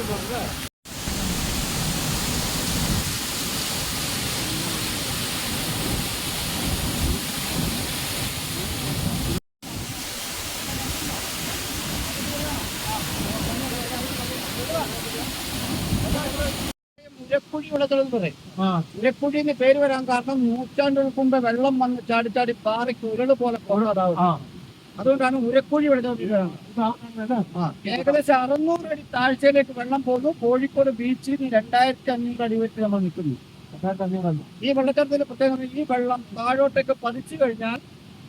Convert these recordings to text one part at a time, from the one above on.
ഉരക്കുഴി വെള്ളത്തിലെന്ന് പറയും. ഉരക്കുഴി എന്ന് പേര് വരാൻ കാരണം നൂറ്റാണ്ടുകൾക്ക് മുമ്പ് വെള്ളം വന്ന് ചാടി ചാടി പാറയ്ക്ക് ഉരുള് പോലെ പോകാതാവും. അതുകൊണ്ടാണ് ഉരക്കുഴി വെള്ളം. ഏകദേശം 600 അടി താഴ്ചയിലേക്ക് വെള്ളം പോകുന്നു. കോഴിക്കോട് ബീച്ചിൽ 2500 അടി വെച്ച് നമ്മൾ നിൽക്കുന്നു. ഈ വെള്ളച്ചാട്ടത്തിന്റെ പ്രത്യേകത, ഈ വെള്ളം താഴോട്ടേക്ക് പതിച്ചു കഴിഞ്ഞാൽ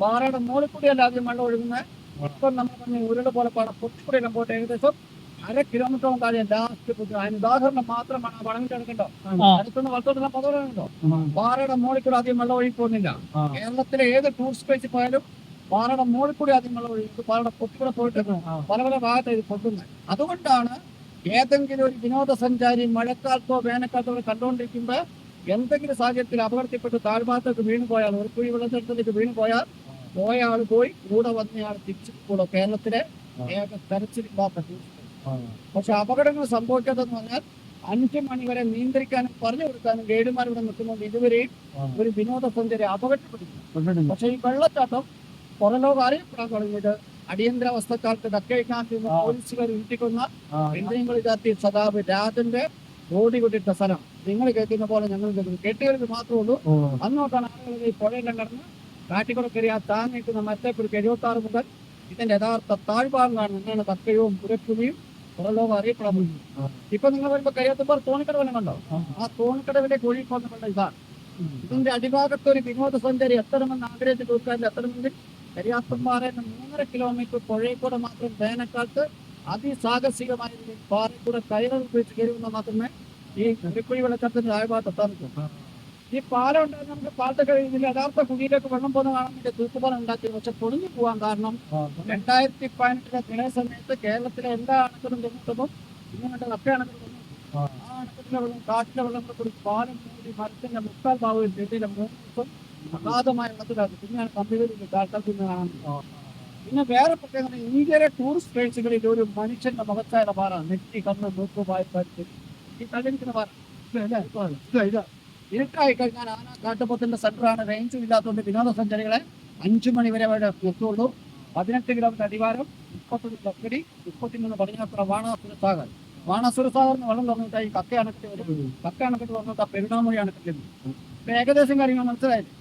പാറയുടെ മുകളിൽ കൂടിയല്ല ആദ്യം വെള്ളം ഒഴുകുന്നത്. ഇപ്പം നമ്മൾ പറഞ്ഞ ഉരുള് പോലെ പാറ പൊട്ടിക്കൂടെ പോയിട്ട് ഏകദേശം 1/2 കിലോമീറ്ററോളം താഴെ ലാസ്റ്റ് അതിന് ഉദാഹരണം മാത്രമാണ് വളഞ്ഞിട്ട് എടുക്കണ്ടോ. അടുത്തുനിന്ന് വളർത്തോട്ടുള്ള പദവിയുണ്ടോ. പാറയുടെ മുകളിൽ കൂടെ ആദ്യം വെള്ളം ഒഴുകി പോകുന്നില്ല. കേരളത്തിലെ ഏത് ടൂറിസ്റ്റ് പ്ലേസിൽ പോയാലും പാറയുടെ മുകളിൽ കൂടി ആദ്യം വെള്ളം ഒഴുകി പാറയുടെ പൊട്ടിക്കൂടെ പോയിട്ട് പല പല ഭാഗത്ത് ഇത് പൊട്ടുന്നത്. അതുകൊണ്ടാണ് ഏതെങ്കിലും ഒരു വിനോദസഞ്ചാരി മഴക്കാലത്തോ വേനൽക്കാലത്തോ കണ്ടുകൊണ്ടിരിക്കുമ്പോൾ എന്തെങ്കിലും സാഹചര്യത്തിൽ അപകടത്തിൽപ്പെട്ട് താഴ്ഭാഗത്തേക്ക് വീണ് പോയാൽ, ഒരു കുഴി വെള്ളത്തിലേക്ക് വീണ് പോയാൽ പോയാൾ പോയി കൂടെ വന്നയാൾ തിരിച്ചു കൂടെ. കേരളത്തിലെ ഏക തെരച്ചിലില്ലാത്ത ടൂറിസ്റ്റ്. പക്ഷെ അപകടങ്ങൾ സംഭവിക്കാതെന്ന് പറഞ്ഞാൽ 5 മണി വരെ നിയന്ത്രിക്കാനും പറഞ്ഞു കൊടുക്കാനും ഗൈഡുമാർ ഇവിടെ നിൽക്കുന്നുണ്ട്. ഇതുവരെയും ഒരു വിനോദസഞ്ചാരി അപകടപ്പെട്ടില്ല. പക്ഷെ ഈ വെള്ളച്ചാട്ടം പുറലോകം അറിയപ്പെടാൻ തുടങ്ങിയിട്ട് അടിയന്തരാവസ്ഥക്കാർക്ക് ഡക്കൈക്കാറ്റ് പോലീസുകാർ വീട്ടിക്കുന്ന ഇന്ത്യൻ ജാതി സദാബ് രാജന്റെ ഓടി കൊണ്ടിട്ട സ്ഥലം നിങ്ങൾ കേൾക്കുന്ന പോലെ ഞങ്ങൾ കേൾക്കുന്നു. കേട്ടുകൾക്ക് മാത്രമേ ഉള്ളൂ. അന്നോട്ടാണ് ആളുകൾ ഈ പുഴയെല്ലാം കടന്ന് കാട്ടിക്കുളക്കരി ആ താങ്ങിക്കുന്ന മറ്റേക്കുറിക്ക് 76 മുതൽ ഇതിന്റെ യഥാർത്ഥ താഴ്ഭാഗങ്ങളാണ്. എന്നാണ് തക്കയവും പുരക്കുഴിയും പുറലോകം അറിയപ്പെടാൻ പോകുന്നത്. ഇപ്പൊ നിങ്ങൾ വരുമ്പോ കഴിയാത്തപ്പോൾ തോണിക്കടവെല്ലാം കണ്ടോ. ആ തോണിക്കടവിലേക്ക് ഒഴുകിപ്പോകുന്ന വെള്ളം ഇതാണ്. ഇതിന്റെ അടിഭാഗത്ത് ഒരു വിനോദസഞ്ചാരി എത്തണമെന്ന് ആഗ്രഹിച്ച് തീർക്കാൻ എത്തണമെങ്കിൽ കരിയാത്തമ്പാറയിൽ 3.5 കിലോമീറ്റർ പുഴയിൽക്കൂടെ മാത്രം വേനൽക്കാലത്ത് അതിസാഹസികമായ പാറയിൽക്കൂടെ കയറുകൾ ഉപയോഗിച്ച് കയറുന്ന മാത്രമേ ഈ പുരക്കുഴി വെള്ളച്ചാട്ടത്തിന്റെ താഴ്ഭാഗത്ത് എത്താൻ പറ്റൂ. ഈ പാലം ഉണ്ടായിരുന്ന നമുക്ക് പാലത്തെ ഇതിൽ യഥാർത്ഥ കുഴിയിലേക്ക് വെള്ളം പോകുന്ന കാണാൻ വേണ്ടി തൂക്കുപാലം ഉണ്ടാക്കി. പക്ഷെ പൊളിഞ്ഞു പോകാൻ കാരണം 2018 പ്രളയ സമയത്ത് കേരളത്തിലെ എല്ലാ അണക്കെട്ടും തുറന്നിട്ടപ്പോൾ ഇങ്ങനെ കപ്പ അണക്കെട്ട് തുറന്നു. ആ അണക്കെട്ടിലെ വെള്ളം കാട്ടിലെ വെള്ളം കൂടി പാലം മൂടി മരത്തിന്റെ മുക്കാൽ ഭാഗവും ചെടിയിലെ 3 ദിവസം അഗാധമായ വെള്ളത്തിലാക്കി. പിന്നെയാണ് കമ്പികളിൽ ആൾക്കാർ പിന്നെ കാണാൻ. പിന്നെ വേറെ പ്രത്യേകത, ഇന്ത്യയിലെ ടൂറിസ്റ്റ് പ്ലേസുകളിൽ ഒരു മനുഷ്യന്റെ മുഖത്തായ പാറ, നെറ്റി കണ്ണ് മൂക്ക് വായ്പാറ്റ് ഈ തള്ളിരിക്കുന്ന പാറ ഇതാ. ഇരുട്ടായി കഴിഞ്ഞാൽ ആന കാട്ടുപോത്തിന്റെ സെന്ററാണ്. റേഞ്ചും ഇല്ലാത്തതുകൊണ്ട് വിനോദസഞ്ചാരികളെ 5 മണി വരെ അവിടെ എത്തുള്ളൂ. 18 കിലോമീറ്റർ അടിവാരം, 31 ലക്കടി, 33 പടിഞ്ഞാത്ര ബാണാസുര സാഗർ. ബാണാസുര സാഗറിന് വെള്ളം തുറന്നിട്ട് ഈ കക്ക അണക്കെട്ട് വരും. കക്ക അണക്കെട്ട് തുറന്നിട്ട് പെരുണാമൊഴി അണക്കെട്ട്. ഏകദേശം കാര്യങ്ങൾ മനസ്സിലായില്ലേ?